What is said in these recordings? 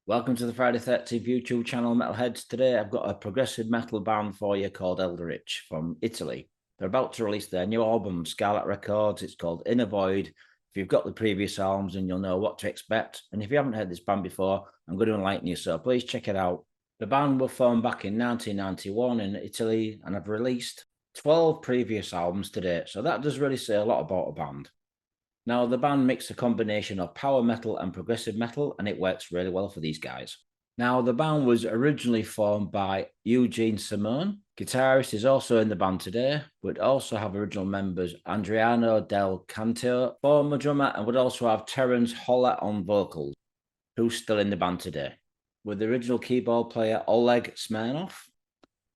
Welcome to the Friday 13th YouTube channel, Metalheads. Today I've got a progressive metal band for you called Eldritch from Italy. They're about to release their new album, Scarlet Records. It's called Innervoid. If you've got the previous albums, then you'll know what to expect. And if you haven't heard this band before, I'm going to enlighten you, so please check it out. The band were formed back in 1991 in Italy and have released 12 previous albums to date. So that does really say a lot about a band. Now, the band mixed a combination of power metal and progressive metal, and it works really well for these guys. Now, the band was originally formed by Eugene Simone. Guitarist is also in the band today, but also have original members Adriano Del Canto, former drummer, and would also have Terence Holler on vocals, who's still in the band today, with the original keyboard player Oleg Smirnoff.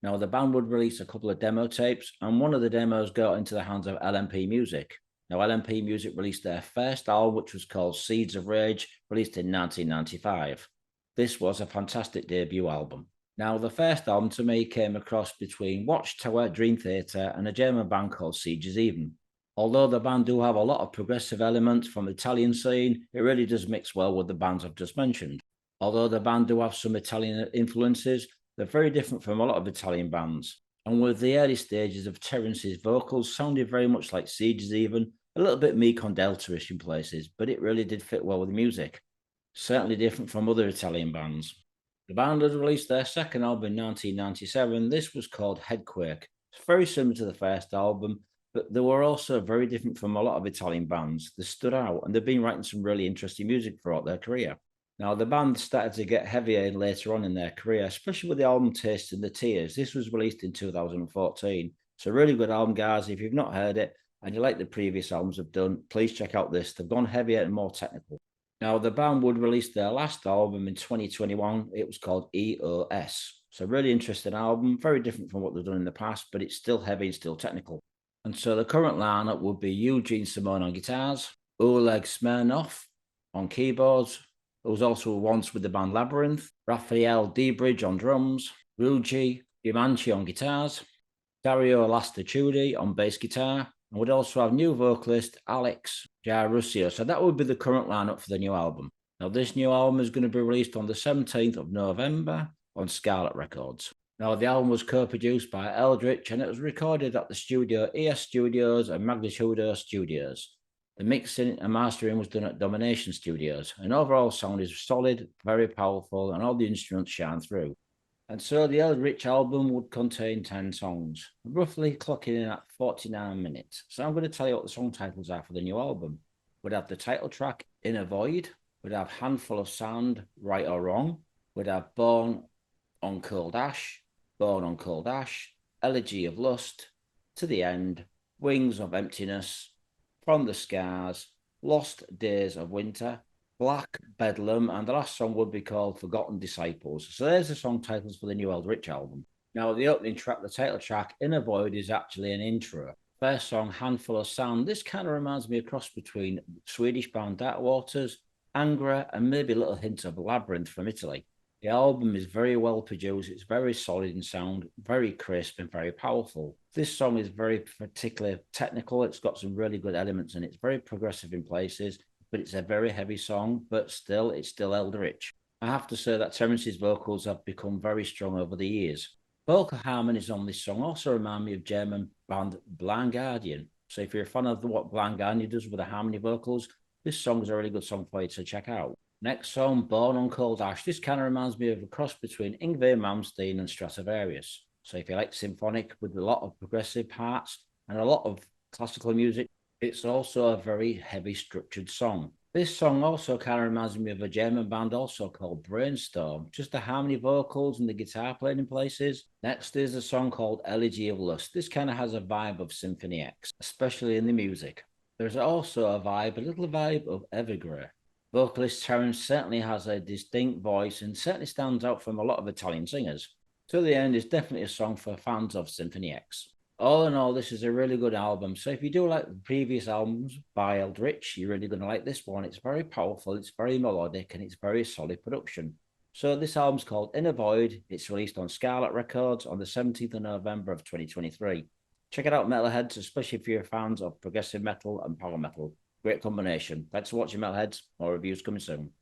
Now, the band would release a couple of demo tapes, and one of the demos got into the hands of LMP Music. Now, LMP Music released their first album, which was called Seeds of Rage, released in 1995. This was a fantastic debut album. Now, the first album to me came across between Watchtower, Dream Theater, and a German band called Sieges Even. Although the band do have a lot of progressive elements from the Italian scene, it really does mix well with the bands I've just mentioned. Although the band do have some Italian influences, they're very different from a lot of Italian bands. And with the early stages of Terence's vocals sounded very much like Sieges Even, a little bit meek on Delta-ish in places, but it really did fit well with the music. Certainly different from other Italian bands. The band had released their second album in 1997. This was called Headquake. It's very similar to the first album, but they were also very different from a lot of Italian bands. They stood out, and they've been writing some really interesting music throughout their career. Now, the band started to get heavier later on in their career, especially with the album Tasting the Tears. This was released in 2014. It's a really good album, guys. If you've not heard it and you like the previous albums I've done, please check out this. They've gone heavier and more technical. Now, the band would release their last album in 2021. It was called EOS. So really interesting album, very different from what they've done in the past, but it's still heavy and still technical. And so the current lineup would be Eugene Simone on guitars, Oleg Smirnoff on keyboards, who was also once with the band Labyrinth, Raffahell Dridge on drums, Rudj Ginanneschi on guitars, Dario Lastrucci on bass guitar, and would also have new vocalist Alex Jarusio. So that would be the current lineup for the new album. Now, this new album is going to be released on the 17th of November on Scarlet Records. Now, the album was co-produced by Eldritch, and it was recorded at the studio ES Studios and Magnitudo Studios. The mixing and mastering was done at Domination Studios, and overall sound is solid, very powerful, and all the instruments shine through. And so the Eldritch album would contain 10 songs, roughly clocking in at 49 minutes. So I'm going to tell you what the song titles are for the new album. We'd have the title track, Innervoid. We'd have Handful of Sand, Right or Wrong. We'd have Born on Cold Ash, Born on Cold Ash, Elegy of Lust, To the End, Wings of Emptiness, From the Scars, Lost Days of Winter, Black Bedlam, and the last song would be called Forgotten Disciples. So there's the song titles for the new Eldritch album. Now, the opening track, the title track, Innervoid, is actually an intro. First song, Handful of Sand. This kind of reminds me of a cross between Swedish band Dark Waters, Angra, and maybe a little hint of Labyrinth from Italy. The album is very well produced. It's very solid in sound, very crisp and very powerful. This song is very particularly technical. It's got some really good elements and it's very progressive in places, but it's a very heavy song, but it's still Eldritch. I have to say that Terence's vocals have become very strong over the years. Vocal harmonies on this song also remind me of German band Blind Guardian. So if you're a fan of what Blind Guardian does with the harmony vocals, this song is a really good song for you to check out. Next song, Born on Cold Ash. This kind of reminds me of a cross between Yngwie Malmsteen and Stratovarius. So if you like symphonic with a lot of progressive parts and a lot of classical music, it's also a very heavy structured song. This song also kind of reminds me of a German band also called Brainstorm. Just the harmony vocals and the guitar playing in places. Next is a song called Elegy of Lust. This kind of has a vibe of Symphony X, especially in the music. There's also a little vibe of Evergrey. Vocalist Terence certainly has a distinct voice and certainly stands out from a lot of Italian singers. To the End is definitely a song for fans of Symphony X. All in all, this is a really good album. So if you do like the previous albums by Eldritch, you're really going to like this one. It's very powerful, it's very melodic, and it's very solid production. So this album's called Innervoid. It's released on Scarlet Records on the 17th of November of 2023. Check it out, Metalheads, especially if you're fans of progressive metal and power metal. Great combination. Thanks for watching, Metalheads. More reviews coming soon.